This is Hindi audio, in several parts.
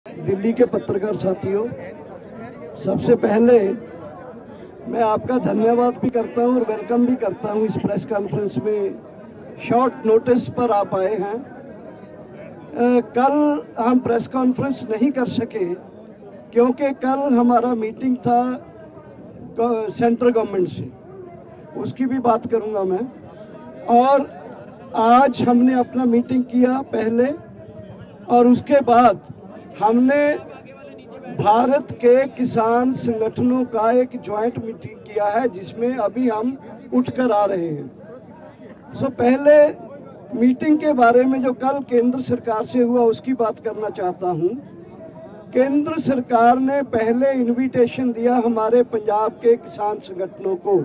दिल्ली के पत्रकार साथियों, सबसे पहले मैं आपका धन्यवाद भी करता हूं और वेलकम भी करता हूं। इस प्रेस कॉन्फ्रेंस में शॉर्ट नोटिस पर आप आए हैं। कल हम प्रेस कॉन्फ्रेंस नहीं कर सके क्योंकि कल हमारा मीटिंग था सेंट्रल गवर्नमेंट से, उसकी भी बात करूंगा मैं। और आज हमने अपना मीटिंग किया पहले, और उसके बाद हमने भारत के किसान संगठनों का एक ज्वाइंट मीटिंग किया है, जिसमें अभी हम उठकर आ रहे हैं। पहले मीटिंग के बारे में जो कल केंद्र सरकार से हुआ उसकी बात करना चाहता हूं। केंद्र सरकार ने पहले इनविटेशन दिया हमारे पंजाब के किसान संगठनों को।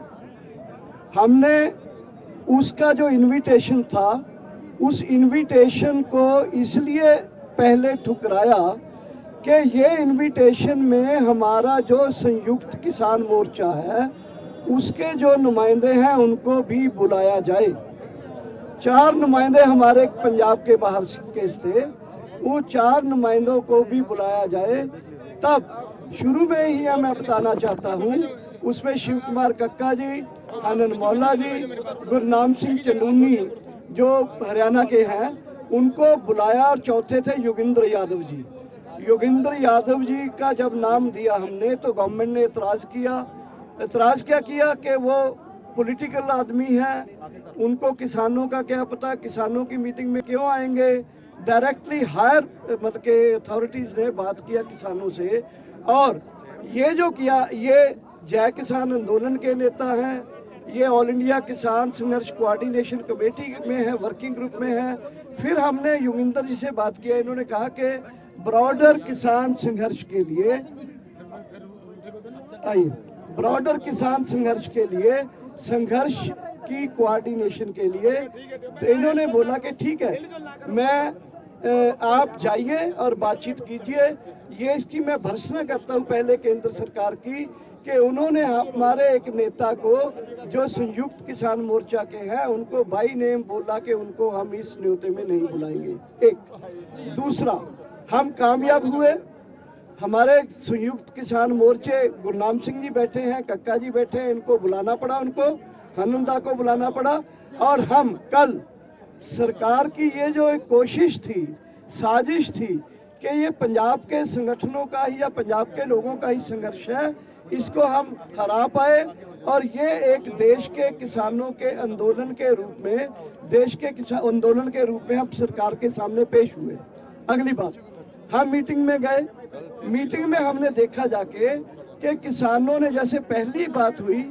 हमने उसका जो इनविटेशन था, उस इनविटेशन को इसलिए पहले ठुकराया कि ये इनविटेशन में हमारा जो संयुक्त किसान मोर्चा है उसके जो नुमाइंदे हैं उनको भी बुलाया जाए। 4 नुमाइंदे हमारे पंजाब के बाहर के थे, वो 4 नुमाइंदों को भी बुलाया जाए। तब शुरू में ही मैं बताना चाहता हूँ, उसमें शिव कुमार कक्का जी, आनंद मौला जी, गुरनाम सिंह चंदूनी जो हरियाणा के हैं उनको बुलाया, और चौथे थे योगेंद्र यादव जी। योगेंद्र यादव जी का जब नाम दिया हमने तो गवर्नमेंट ने एतराज क्या किया कि वो पॉलिटिकल आदमी हैं, उनको किसानों का क्या पता, किसानों की मीटिंग में क्यों आएंगे। डायरेक्टली हायर मतलब के अथॉरिटीज ने बात किया किसानों से, और ये जो किया, ये जय किसान आंदोलन के नेता हैं, ये ऑल इंडिया किसान संघर्ष कोऑर्डिनेशन कमेटी में है, वर्किंग ग्रुप में है। फिर हमने योगेंद्र जी से बात किया, इन्होंने कहा कि ब्रॉडर किसान संघर्ष के लिए ब्रॉडर किसान संघर्ष के लिए, संघर्ष की कोऑर्डिनेशन के लिए, तो इन्होंने बोला कि ठीक है, आप जाइए और बातचीत कीजिए। ये इसकी मैं भर्त्सना करता हूँ पहले केंद्र सरकार की कि उन्होंने हमारे एक नेता को जो संयुक्त किसान मोर्चा के हैं उनको बाई नेम बोला कि उनको हम इस न्योते में नहीं बुलाएंगे। एक दूसरा, हम कामयाब हुए। हमारे संयुक्त किसान मोर्चे गुरनाम सिंह जी बैठे हैं, कक्का जी बैठे हैं, इनको बुलाना पड़ा, उनको हनुमदा को बुलाना पड़ा। और हम कल सरकार की ये जो एक कोशिश थी, साजिश थी कि ये पंजाब के संगठनों का ही या पंजाब के लोगों का ही संघर्ष है, इसको हम हरा पाए। और ये एक देश के किसानों के आंदोलन के रूप में, देश के किसान आंदोलन के रूप में हम सरकार के सामने पेश हुए। अगली बात, हम मीटिंग में गए। मीटिंग में हमने देखा जाके कि किसानों ने, जैसे पहली बात हुई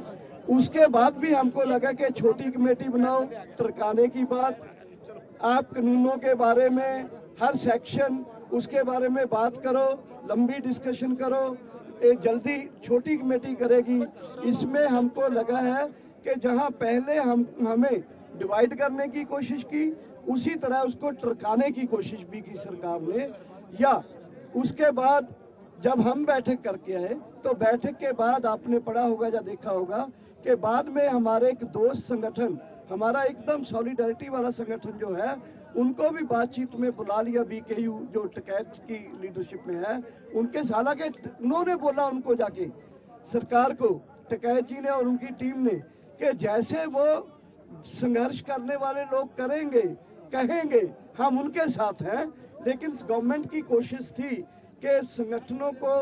उसके बाद भी हमको लगा कि छोटी कमेटी बनाओ, टरकाने की बात, आप कानूनों के बारे में हर सेक्शन उसके बारे में बात करो, लंबी डिस्कशन करो, एक जल्दी छोटी कमेटी करेगी। इसमें हमको लगा है कि जहां पहले हमें डिवाइड करने की कोशिश की, उसी तरह उसको टरकाने की कोशिश भी की सरकार ने। या उसके बाद जब हम बैठक करके आए तो बैठक के बाद आपने पढ़ा होगा या देखा होगा कि बाद में हमारे एक दोस्त संगठन, हमारा एकदम सॉलिडारिटी वाला संगठन जो है, उनको भी बातचीत में बुला लिया। बीकेयू जो टिकैत की लीडरशिप में है उनके, हालांकि उन्होंने बोला उनको जाके सरकार को, टिकैत जी ने और उनकी टीम ने, कि जैसे वो संघर्ष करने वाले लोग करेंगे, कहेंगे, हम उनके साथ हैं। लेकिन गवर्नमेंट की कोशिश थी कि संगठनों को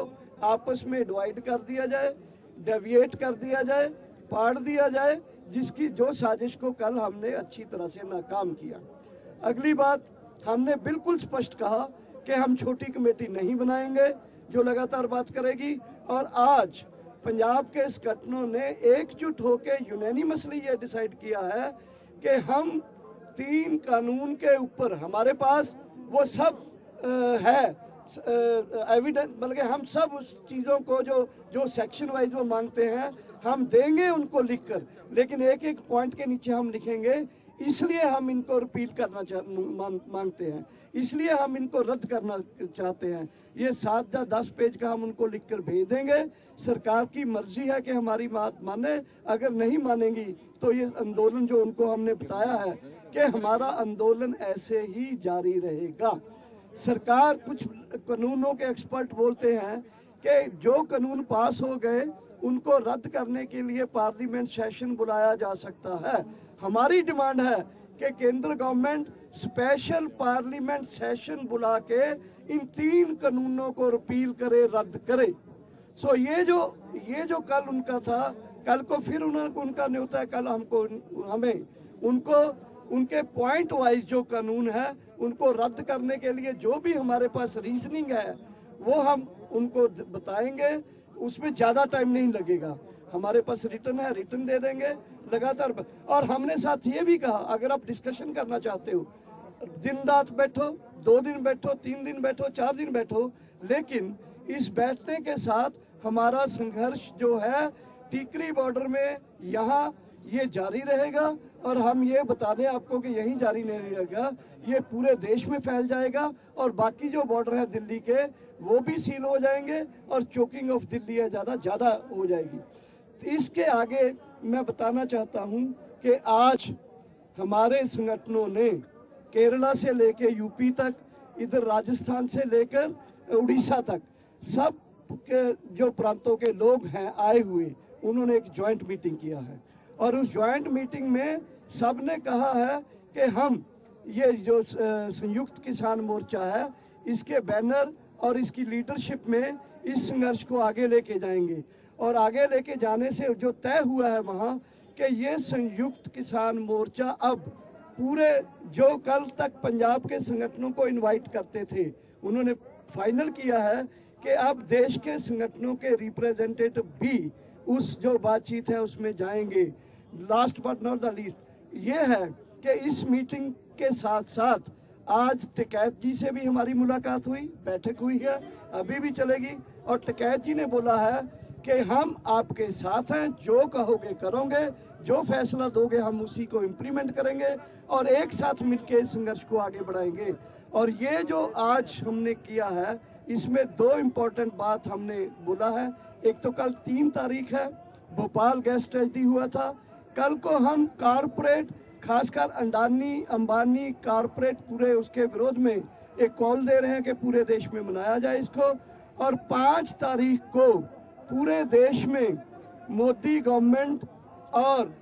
आपस में डिवाइड कर दिया जाए, डेविएट कर दिया जाए, पाड़ दिया जाए, जिसकी जो साजिश को कल हमने अच्छी तरह से नाकाम किया। अगली बात, हमने बिल्कुल स्पष्ट कहा कि हम छोटी कमेटी नहीं बनाएंगे जो लगातार बात करेगी। और आज पंजाब के संगठनों ने एकजुट होकर यूनैनिमसली ये डिसाइड किया है कि हम 3 कानून के ऊपर, हमारे पास वो सब है एविडेंस, बल्कि हम सब उस चीज़ों को जो सेक्शन वाइज वो मांगते हैं हम देंगे उनको लिखकर, लेकिन एक एक पॉइंट के नीचे हम लिखेंगे। इसलिए हम इनको रिपील करना मांगते हैं, इसलिए हम इनको रद्द करना चाहते हैं। ये 7 या 10 पेज का हम उनको लिखकर भेज देंगे। सरकार की मर्जी है कि हमारी बात माने, अगर नहीं मानेंगी तो ये आंदोलन जो उनको हमने बताया है कि हमारा आंदोलन ऐसे ही जारी रहेगा। सरकार कुछ कानूनों के एक्सपर्ट बोलते हैं कि जो कानून पास हो गए उनको रद्द करने के लिए पार्लियामेंट सेशन बुलाया जा सकता है। हमारी डिमांड है कि केंद्र गवर्नमेंट स्पेशल पार्लियामेंट सेशन बुला के इन 3 कानूनों को रिपील करे, रद्द करे। सो ये जो कल उनका था, कल को फिर उनका न्योता है, कल हमें उनको उनके पॉइंट वाइज जो कानून है उनको रद्द करने के लिए जो भी हमारे पास रीजनिंग है वो हम उनको बताएंगे। उसमें ज़्यादा टाइम नहीं लगेगा, हमारे पास रिटर्न है, रिटर्न दे देंगे लगातार। और हमने साथ ये भी कहा, अगर आप डिस्कशन करना चाहते हो, दिन रात बैठो, 2 दिन बैठो, 3 दिन बैठो, 4 दिन बैठो, लेकिन इस बैठने के साथ हमारा संघर्ष जो है टीकरी बॉर्डर में यहाँ ये जारी रहेगा। और हम ये बता दें आपको कि यहीं जारी नहीं रहेगा, ये पूरे देश में फैल जाएगा और बाकी जो बॉर्डर है दिल्ली के वो भी सील हो जाएंगे और चोकिंग ऑफ दिल्ली है ज़्यादा हो जाएगी। तो इसके आगे मैं बताना चाहता हूँ कि आज हमारे संगठनों ने केरला से लेकर यूपी तक, इधर राजस्थान से लेकर उड़ीसा तक, सब के जो प्रांतों के लोग हैं आए हुए, उन्होंने एक ज्वाइंट मीटिंग किया है। और उस ज्वाइंट मीटिंग में सब ने कहा है कि हम ये जो संयुक्त किसान मोर्चा है इसके बैनर और इसकी लीडरशिप में इस संघर्ष को आगे लेके जाएंगे। और आगे लेके जाने से जो तय हुआ है वहाँ कि ये संयुक्त किसान मोर्चा अब पूरे, जो कल तक पंजाब के संगठनों को इनवाइट करते थे, उन्होंने फाइनल किया है कि अब देश के संगठनों के रिप्रेजेंटेटिव भी उस जो बातचीत है उसमें जाएंगे। Last but not the least ये है कि इस मीटिंग के साथ साथ आज टिकैत जी से भी हमारी मुलाकात हुई, बैठक हुई है, अभी भी चलेगी। और टिकैत जी ने बोला है कि हम आपके साथ हैं, जो कहोगे करोगे, जो फैसला दोगे हम उसी को इम्प्लीमेंट करेंगे और एक साथ मिलकर इस संघर्ष को आगे बढ़ाएंगे। और ये जो आज हमने किया है इसमें 2 इम्पोर्टेंट बात हमने बोला है। एक तो कल 3 तारीख है, भोपाल गैस ट्रेजेडी हुआ था, कल को हम कारपोरेट, खासकर अडानी अंबानी कारपोरेट पूरे उसके विरोध में एक कॉल दे रहे हैं कि पूरे देश में मनाया जाए इसको। और 5 तारीख को पूरे देश में मोदी गवर्नमेंट और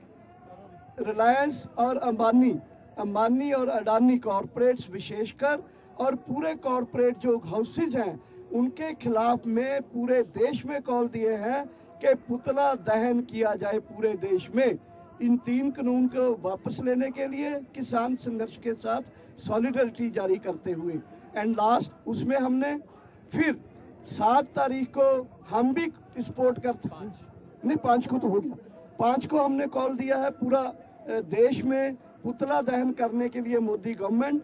रिलायंस और अंबानी और अडानी कॉरपोरेट्स विशेषकर और पूरे कॉरपोरेट जो हाउसेज हैं उनके खिलाफ में पूरे देश में कॉल दिए हैं कि पुतला दहन किया जाए पूरे देश में। इन 3 कानून को वापस लेने के लिए किसान संघर्ष के साथ सॉलिडरिटी जारी करते हुए। एंड लास्ट उसमें हमने फिर 7 तारीख को हम भी सपोर्ट करते हैं, नहीं 5 को तो हो गया, 5 को हमने कॉल दिया है पूरा देश में पुतला दहन करने के लिए Modi government,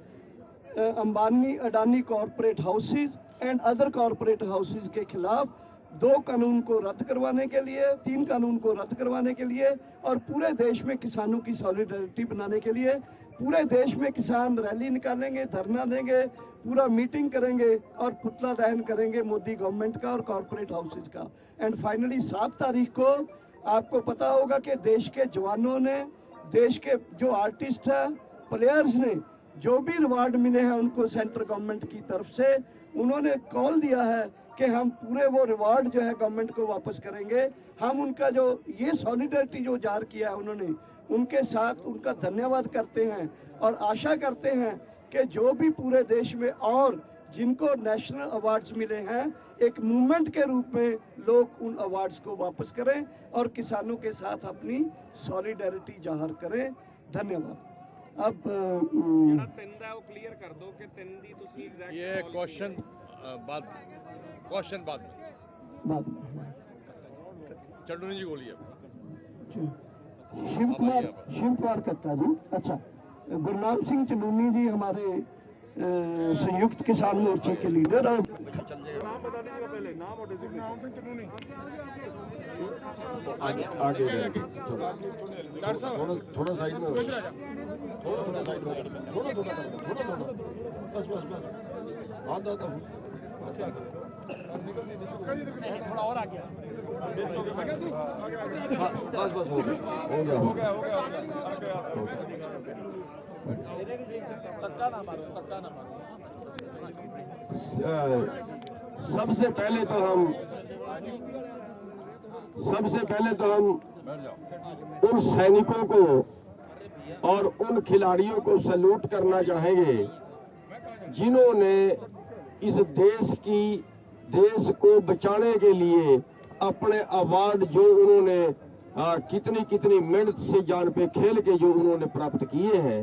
Ambani Adani corporate houses and other corporate houses के खिलाफ 2 कानून को रद्द करवाने के लिए, 3 कानून को रद्द करवाने के लिए और पूरे देश में किसानों की सॉलिडरिटी बनाने के लिए। पूरे देश में किसान रैली निकालेंगे, धरना देंगे, पूरा मीटिंग करेंगे और पुतला दहन करेंगे मोदी गवर्नमेंट का और कॉरपोरेट हाउसेज का। एंड फाइनली 7 तारीख को आपको पता होगा कि देश के जवानों ने, देश के जो आर्टिस्ट हैं, प्लेयर्स ने जो भी रिवार्ड मिले हैं उनको सेंट्रल गवर्नमेंट की तरफ से, उन्होंने कॉल दिया है कि हम पूरे वो रिवार्ड जो है गवर्नमेंट को वापस करेंगे। हम उनका जो ये सॉलिडरिटी जो जाहिर किया है उन्होंने, उनके साथ उनका धन्यवाद करते हैं और आशा करते हैं कि जो भी पूरे देश में और जिनको नेशनल अवार्ड्स मिले हैं, एक मूवमेंट के रूप में लोग उन अवार्ड्स को वापस करें और किसानों के साथ अपनी सॉलिडरिटी जाहिर करें। धन्यवाद। अब क्लियर कर दो कि 3 दी तुसी एग्जैक्ट ये क्वेश्चन बाद चंडूनी जी बोलिए। शिव कुमार कट्टा जी, अच्छा, गुरनाम सिंह चंडूनी जी हमारे संयुक्त किसान मोर्चे के लीडर। और नाम बता दीजिएगा पहले, नाम और गुरनाम सिंह चंडूनी आगे थोड़ा साइड में, थोड़ा और आ गया, बस हो गया। धक्का ना मारो। सबसे पहले तो हम उन सैनिकों को और उन खिलाड़ियों को सैल्यूट करना चाहेंगे जिन्होंने इस देश को बचाने के लिए अपने अवार्ड जो उन्होंने कितनी मेहनत से जान पे खेल के जो उन्होंने प्राप्त किए हैं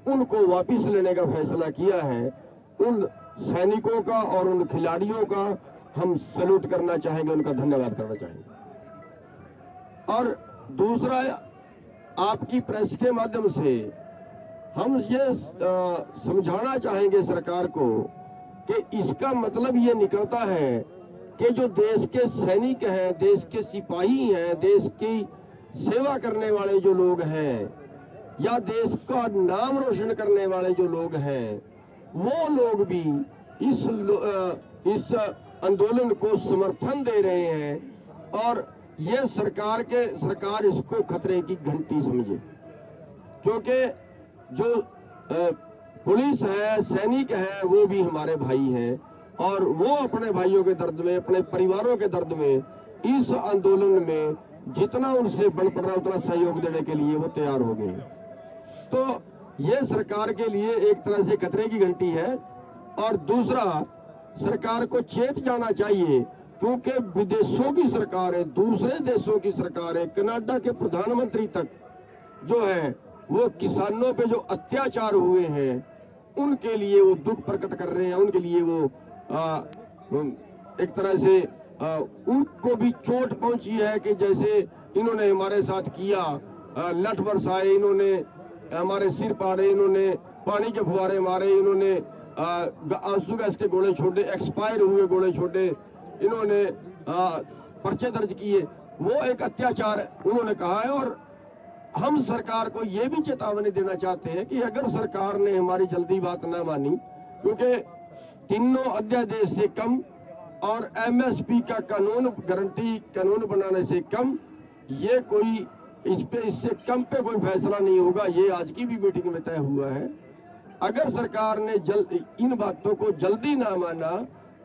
उनको वापस लेने का फैसला किया है। उन सैनिकों का और उन खिलाड़ियों का हम सैल्यूट करना चाहेंगे, उनका धन्यवाद करना चाहेंगे। और दूसरा, आपकी प्रेस के माध्यम से हम ये समझाना चाहेंगे सरकार को कि इसका मतलब ये निकलता है कि जो देश के सैनिक हैं, देश के सिपाही हैं, देश की सेवा करने वाले जो लोग हैं या देश का नाम रोशन करने वाले जो लोग हैं, वो लोग भी इस आंदोलन को समर्थन दे रहे हैं और ये सरकार इसको खतरे की घंटी समझे। क्योंकि जो पुलिस है, सैनिक है, वो भी हमारे भाई हैं और वो अपने भाइयों के दर्द में, अपने परिवारों के दर्द में इस आंदोलन में जितना उनसे बन पड़ रहा उतना सहयोग देने के लिए वो तैयार हो गए। तो ये सरकार के लिए एक तरह से खतरे की घंटी है। और दूसरा, सरकार को चेत जाना चाहिए क्योंकि विदेशों की सरकारें, दूसरे देशों की सरकारें, कनाडा के प्रधानमंत्री तक जो है वो किसानों पे जो अत्याचार हुए हैं उनके लिए वो दुख प्रकट कर रहे हैं। उनके लिए वो एक तरह से उनको भी चोट पहुंची है कि जैसे इन्होंने हमारे साथ किया, लठ बरसाए, इन्होंने हमारे सिर पाड़े, इन्होंने पानी के फुहारे मारे, इन्होंने आंसू गैस के गोले छोड़े, एक्सपायर हुए गोले छोड़े, इन्होंने पर्चे दर्ज किए। वो एक अत्याचार उन्होंने कहा है। और हम सरकार को ये भी चेतावनी देना चाहते हैं कि अगर सरकार ने हमारी जल्दी बात न मानी, क्योंकि तीनों अध्यादेश से कम और एमएसपी का गारंटी कानून बनाने से कम ये कोई इससे कम पे कोई फैसला नहीं होगा। ये आज की भी मीटिंग में तय हुआ है। अगर सरकार ने इन बातों को जल्दी ना माना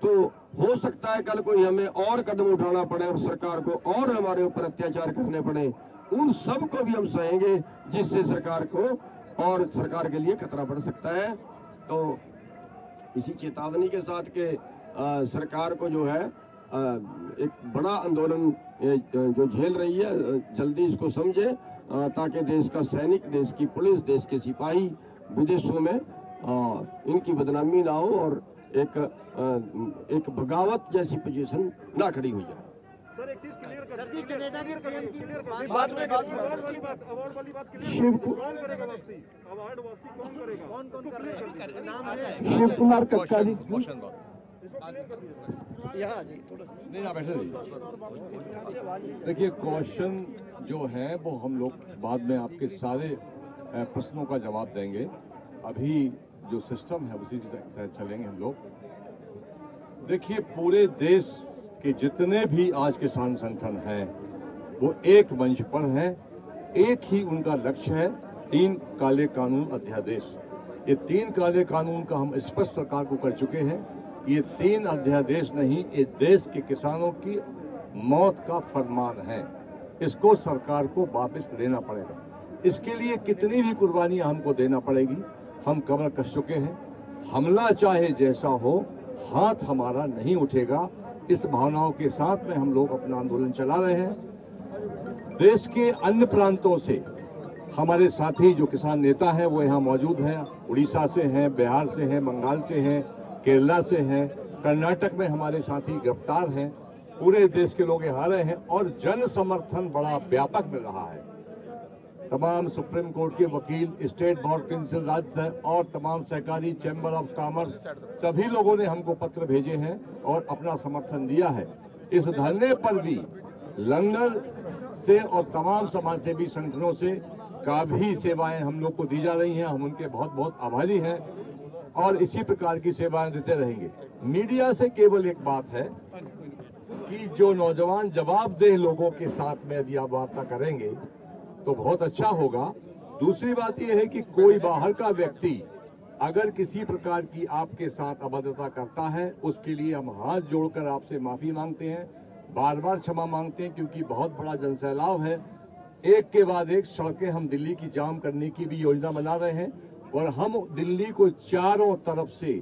तो हो सकता है कल कोई हमें और कदम उठाना पड़े और सरकार को और हमारे ऊपर अत्याचार करने पड़े। उन सब को भी हम सहेंगे जिससे सरकार को और सरकार के लिए खतरा बढ़ सकता है। तो इसी चेतावनी के साथ के सरकार को जो है एक बड़ा आंदोलन जो झेल रही है, जल्दी इसको समझे ताकि देश का सैनिक, देश की पुलिस, देश के सिपाही विदेशों में इनकी बदनामी ना हो और एक बगावत जैसी पोजीशन ना खड़ी हो जाए। सर एक चीज क्लियर कर दीजिए, कनाडा की बात में अवार्ड वाली बात क्लियर कौन करेगा वापसी? अवार्ड वापसी कौन करेगा? कौन करेगा? नाम है शिव कुमार कक्का जी। यहाँ जी थोड़ा नहीं ना बैठे रहिए। देखिए, क्वेश्चन जो है वो हम लोग बाद में आपके सारे प्रश्नों का जवाब देंगे। अभी जो सिस्टम है उसी से चलेंगे हम लोग। देखिए, पूरे देश के जितने भी आज किसान संगठन हैं वो एक मंच पर हैं। एक ही उनका लक्ष्य है, 3 काले कानून अध्यादेश। ये 3 काले कानून का हम स्पष्ट सरकार को कर चुके हैं। ये 3 अध्यादेश नहीं, ये देश के किसानों की मौत का फरमान है। इसको सरकार को वापस लेना पड़ेगा। इसके लिए कितनी भी कुर्बानियां हमको देना पड़ेगी, हम कमर कस चुके हैं। हमला चाहे जैसा हो, हाथ हमारा नहीं उठेगा। इस भावनाओं के साथ में हम लोग अपना आंदोलन चला रहे हैं। देश के अन्य प्रांतों से हमारे साथी जो किसान नेता हैं वो यहाँ मौजूद हैं। उड़ीसा से हैं, बिहार से हैं, बंगाल से हैं, केरला से हैं, कर्नाटक में हमारे साथी गिरफ्तार हैं। पूरे देश के लोग यहाँ आ रहे हैं और जन समर्थन बड़ा व्यापक मिल रहा है। तमाम सुप्रीम कोर्ट के वकील, स्टेट बार काउंसिल, राज्य और तमाम सहकारी, चैम्बर ऑफ कॉमर्स, सभी लोगों ने हमको पत्र भेजे हैं और अपना समर्थन दिया है। इस धरने पर भी लंदन से और तमाम समाज सेवी संगठनों से का भी सेवाएं हम लोग को दी जा रही हैं। हम उनके बहुत बहुत आभारी हैं और इसी प्रकार की सेवाएं देते रहेंगे। मीडिया से केवल एक बात है कि जो नौजवान जवाबदेह लोगों के साथ में यदि आप वार्ता करेंगे तो बहुत अच्छा होगा। दूसरी बात यह है कि कोई बाहर का व्यक्ति अगर किसी प्रकार की आपके साथ अभद्रता करता है, उसके लिए हम हाथ जोड़कर आपसे माफी मांगते हैं, बार बार क्षमा मांगते हैं, क्योंकि बहुत बड़ा जनसैलाब है। एक के बाद एक सड़कें हम दिल्ली की जाम करने की भी योजना बना रहे हैं और हम दिल्ली को चारों तरफ से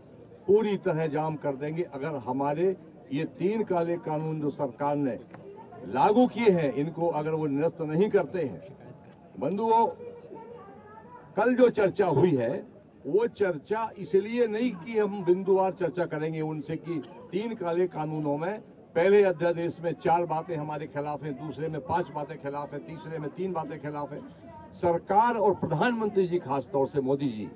पूरी तरह जाम कर देंगे अगर हमारे ये 3 काले कानून जो सरकार ने लागू किए हैं, इनको अगर वो निरस्त नहीं करते हैं। बंधुओं, कल जो चर्चा हुई है वो चर्चा इसलिए नहीं कि हम बिंदुवार चर्चा करेंगे उनसे कि 3 काले कानूनों में पहले अध्यादेश में 4 बातें हमारे खिलाफ हैं, दूसरे में 5 बातें खिलाफ हैं, तीसरे में 3 बातें खिलाफ हैं। सरकार और प्रधानमंत्री जी, खासतौर से मोदी जी,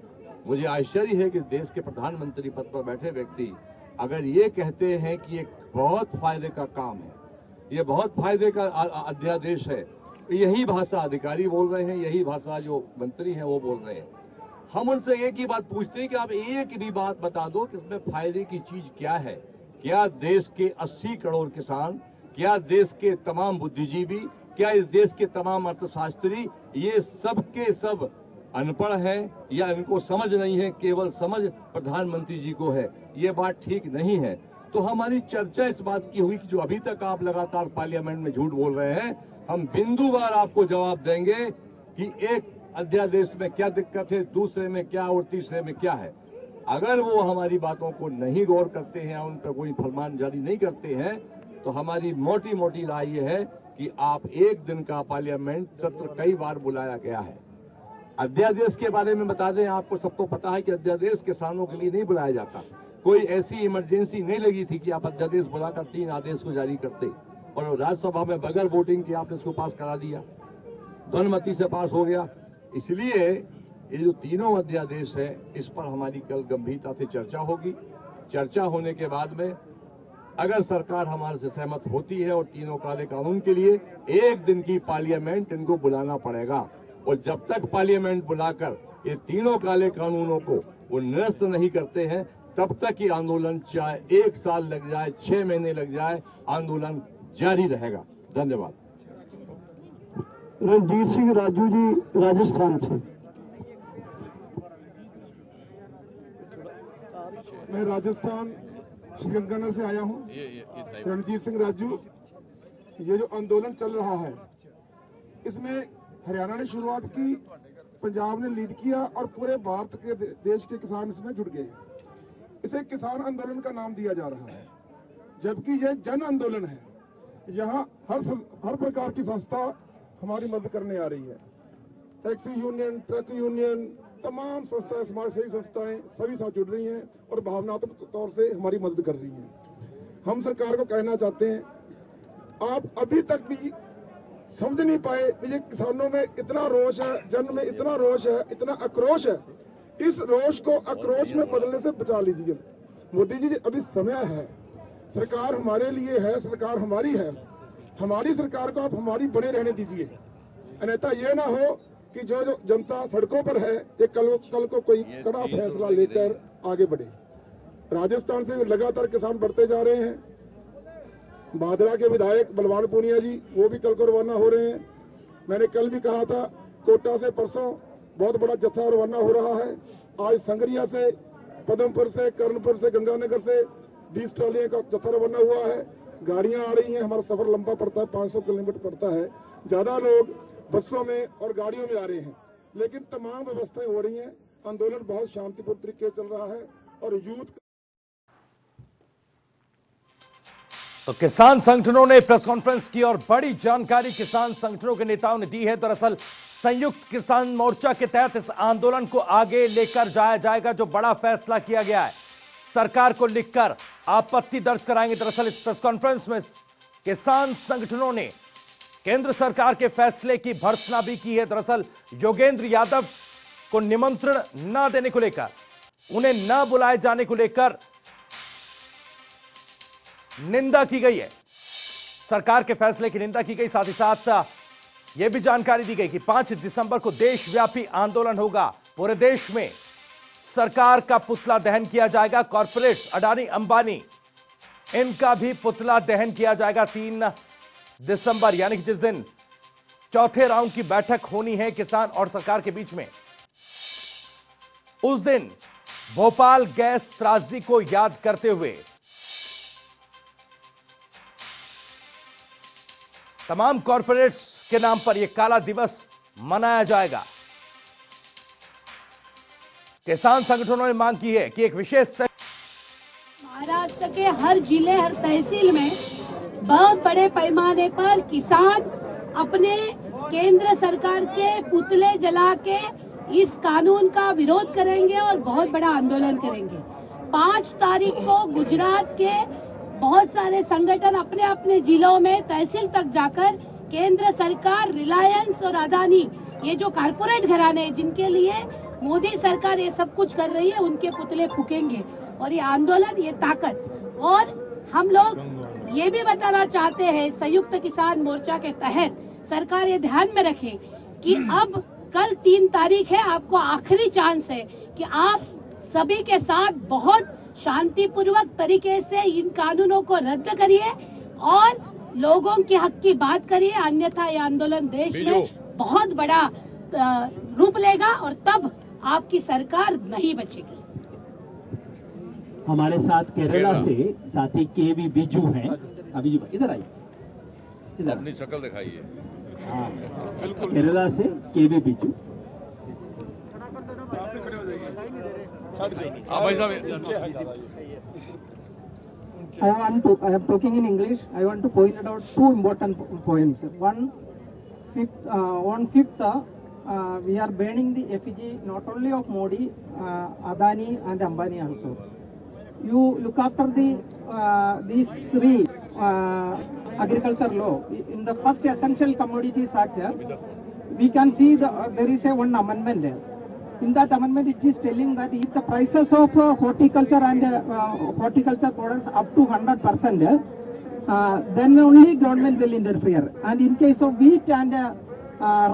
मुझे आश्चर्य है कि देश के प्रधानमंत्री पद पर बैठे व्यक्ति अगर ये कहते हैं कि ये बहुत फायदे का काम है, ये बहुत फायदे का अध्यादेश है, यही भाषा अधिकारी बोल रहे हैं, यही भाषा जो मंत्री हैं वो बोल रहे हैं। हम उनसे एक ही बात पूछते हैं कि आप एक भी बात बता दो कि इसमें फायदे की चीज क्या है। क्या देश के 80 करोड़ किसान, क्या देश के तमाम बुद्धिजीवी, क्या इस देश के तमाम अर्थशास्त्री, ये सब के सब अनपढ़ हैं या इनको समझ नहीं है, केवल समझ प्रधानमंत्री जी को है? ये बात ठीक नहीं है। तो हमारी चर्चा इस बात की हुई कि जो अभी तक आप लगातार पार्लियामेंट में झूठ बोल रहे हैं, हम बिंदुवार आपको जवाब देंगे कि एक अध्यादेश में क्या दिक्कत है, दूसरे में क्या और तीसरे में क्या है। अगर वो हमारी बातों को नहीं गौर करते हैं, उन पर कोई फरमान जारी नहीं करते हैं, तो हमारी मोटी मोटी राय ये है कि आप एक दिन का पार्लियामेंट सत्र कई बार बुलाया गया है। अध्यादेश के बारे में बता दें, आपको सबको पता है कि अध्यादेश किसानों के लिए नहीं बुलाया जाता। कोई ऐसी इमरजेंसी नहीं लगी थी कि आप अध्यादेश बुलाकर 3 आदेश को जारी करते और राज्यसभा में बगैर वोटिंग के आपने इसको पास करा दिया, ध्वनिमति से पास हो गया। इसलिए ये जो तीनों अध्यादेश है, इस पर हमारी कल गंभीरता से चर्चा होगी। चर्चा होने के बाद में अगर सरकार हमारे से सहमत होती है और तीनों काले कानून के लिए एक दिन की पार्लियामेंट इनको बुलाना पड़ेगा, और जब तक पार्लियामेंट बुलाकर ये तीनों काले कानूनों को वो निरस्त नहीं करते हैं, तब तक ये आंदोलन चाहे 1 साल लग जाए, 6 महीने लग जाए, आंदोलन जारी रहेगा। धन्यवाद। रणजीत सिंह राजू जी, राजस्थान से। मैं राजस्थान श्रीगंगानगर से आया हूँ। रणजीत सिंह राजू। ये जो आंदोलन चल रहा है, इसमें हरियाणा ने शुरुआत की, पंजाब ने लीड किया और पूरे भारत के देश के किसान इसमें जुड़ गए। इसे किसान आंदोलन का नाम दिया जा रहा है, जबकि यह जन आंदोलन है। यहाँ हर प्रकार की संस्था हमारी मदद करने आ रही है। टैक्सी यूनियन, ट्रक यूनियन, तमाम संस्थाएं, समाज सेवी संस्थाएं सभी साथ जुड़ रही हैं और भावनात्मक तौर से हमारी मदद कर रही हैं। हम सरकार को कहना चाहते हैं, आप अभी तक भी समझ नहीं पाए कि ये किसानों में इतना रोष है, जन में इतना रोष है, इतना आक्रोश है। इस रोष को आक्रोश में बदलने से बचा लीजिए। मोदी जी, अभी समय है, सरकार हमारे लिए है, सरकार हमारी है। हमारी सरकार को आप हमारी बने रहने दीजिए, अन्यथा ये ना हो कि जो जनता सड़कों पर है, ये कल को कोई कड़ा फैसला लेकर आगे बढ़े। राजस्थान से लगातार किसान बढ़ते जा रहे हैं। भादरा के विधायक बलवान पूनिया जी, वो भी कल को रवाना हो रहे हैं। मैंने कल भी कहा था, कोटा से परसों बहुत बड़ा जत्था रवाना हो रहा है। आज संगरिया से, पदमपुर से, कर्णपुर से, गंगानगर से 20 ट्रालियों का जत्था रवाना हुआ है। गाड़ियां आ रही हैं, हमारा सफर लंबा पड़ता है, 500 किलोमीटर पड़ता है। ज्यादा लोग बसों में और गाड़ियों में आ रहे हैं, लेकिन तमाम व्यवस्थाएं हो रही हैं। आंदोलन बहुत शांतिपूर्ण तरीके से चल रहा है और यूथ। तो किसान संगठनों ने प्रेस कॉन्फ्रेंस की और बड़ी जानकारी किसान संगठनों के नेताओं ने दी है। दरअसल संयुक्त किसान मोर्चा के तहत इस आंदोलन को आगे लेकर जाया जाएगा। जो बड़ा फैसला किया गया है, सरकार को लिखकर आपत्ति दर्ज कराएंगे। दरअसल इस प्रेस कॉन्फ्रेंस में किसान संगठनों ने केंद्र सरकार के फैसले की भर्त्सना भी की है। दरअसल योगेंद्र यादव को निमंत्रण न देने को लेकर, उन्हें न बुलाए जाने को लेकर निंदा की गई है, सरकार के फैसले की निंदा की गई। साथ ही साथ यह भी जानकारी दी गई कि 5 दिसंबर को देशव्यापी आंदोलन होगा। पूरे देश में सरकार का पुतला दहन किया जाएगा। कॉर्पोरेट्स अडानी अंबानी, इनका भी पुतला दहन किया जाएगा 3 दिसंबर, यानी कि जिस दिन चौथे राउंड की बैठक होनी है किसान और सरकार के बीच में, उस दिन भोपाल गैस त्रासदी को याद करते हुए तमाम कॉरपोरेट्स के नाम पर यह काला दिवस मनाया जाएगा। किसान संगठनों ने मांग की है कि एक विशेष महाराष्ट्र के हर जिले, हर तहसील में बहुत बड़े पैमाने पर किसान अपने केंद्र सरकार के पुतले जला के इस कानून का विरोध करेंगे और बहुत बड़ा आंदोलन करेंगे। 5 तारीख को गुजरात के बहुत सारे संगठन अपने अपने जिलों में तहसील तक जाकर केंद्र सरकार, रिलायंस और अदानी, ये जो कारपोरेट घराने हैं जिनके लिए मोदी सरकार ये सब कुछ कर रही है, उनके पुतले फूकेंगे। और ये आंदोलन, ये ताकत, और हम लोग ये भी बताना चाहते हैं संयुक्त किसान मोर्चा के तहत सरकार ये ध्यान में रखे कि अब कल 3 तारीख है, आपको आखिरी चांस है कि आप सभी के साथ बहुत शांतिपूर्वक तरीके से इन कानूनों को रद्द करिए और लोगों के हक की बात करिए, अन्यथा ये आंदोलन देश में बहुत बड़ा रूप लेगा और तब आपकी सरकार नहीं बचेगी। हमारे साथ केरला से साथी केवी बिजू हैं। अभी इधर आइए, इधर अपनी शक्ल दिखाइए। हाँ, केरला से केवी बिजू। भाई साहब, I am talking in English. I want to point out 2 important points. On 5th, we are banning the effigy not only of Modi, Adani and Ambani also. You look after these 3 agriculture law. In the first essential commodities act, we can see there is one amendment there. In that amendment, it is telling that if the prices of horticulture and horticulture products up to 100%, then only government will interfere. And in case of wheat and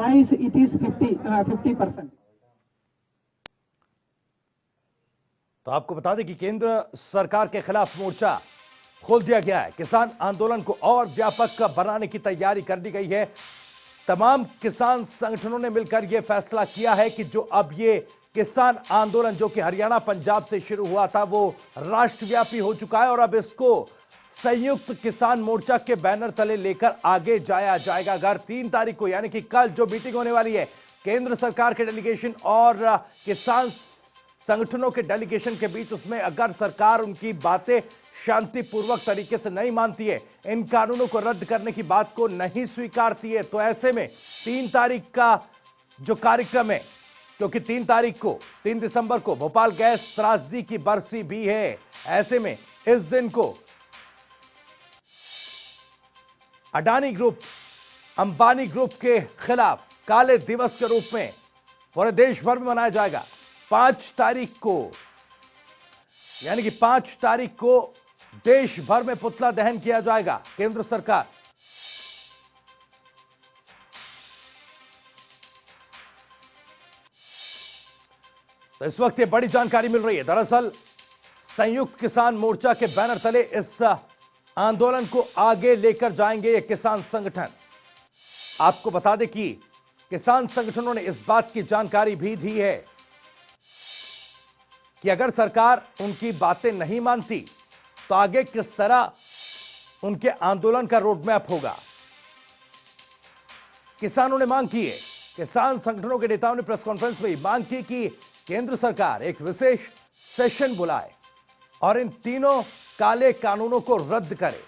rice, it is 50%. तो आपको बता दें कि केंद्र सरकार के खिलाफ मोर्चा खोल दिया गया है। किसान आंदोलन को और व्यापक बनाने की तैयारी कर दी गई है। तमाम किसान संगठनों ने मिलकर यह फैसला किया है कि जो अब ये किसान आंदोलन जो कि हरियाणा, पंजाब से शुरू हुआ था, वो राष्ट्रव्यापी हो चुका है और अब इसको संयुक्त किसान मोर्चा के बैनर तले लेकर आगे जाया जाएगा। अगर 3 तारीख को यानी कि कल जो मीटिंग होने वाली है केंद्र सरकार के डेलीगेशन और किसान संगठनों के डेलीगेशन के बीच, उसमें अगर सरकार उनकी बातें शांतिपूर्वक तरीके से नहीं मानती है, इन कानूनों को रद्द करने की बात को नहीं स्वीकारती है, तो ऐसे में 3 तारीख का जो कार्यक्रम है, क्योंकि 3 दिसंबर को भोपाल गैस त्रासदी की बरसी भी है, ऐसे में इस दिन को अडानी ग्रुप, अंबानी ग्रुप के खिलाफ काले दिवस के रूप में पूरे देश भर में मनाया जाएगा। 5 तारीख को यानी कि 5 तारीख को देश भर में पुतला दहन किया जाएगा। केंद्र सरकार तो इस वक्त ये बड़ी जानकारी मिल रही है। दरअसल संयुक्त किसान मोर्चा के बैनर तले इस आंदोलन को आगे लेकर जाएंगे ये किसान संगठन। आपको बता दें कि किसान संगठनों ने इस बात की जानकारी भी दी है कि अगर सरकार उनकी बातें नहीं मानती तो आगे किस तरह उनके आंदोलन का रोड मैप होगा। किसानों ने मांग की है, किसान संगठनों के नेताओं ने प्रेस कॉन्फ्रेंस में मांग की कि केंद्र सरकार एक विशेष सेशन बुलाए और इन तीनों काले कानूनों को रद्द करे।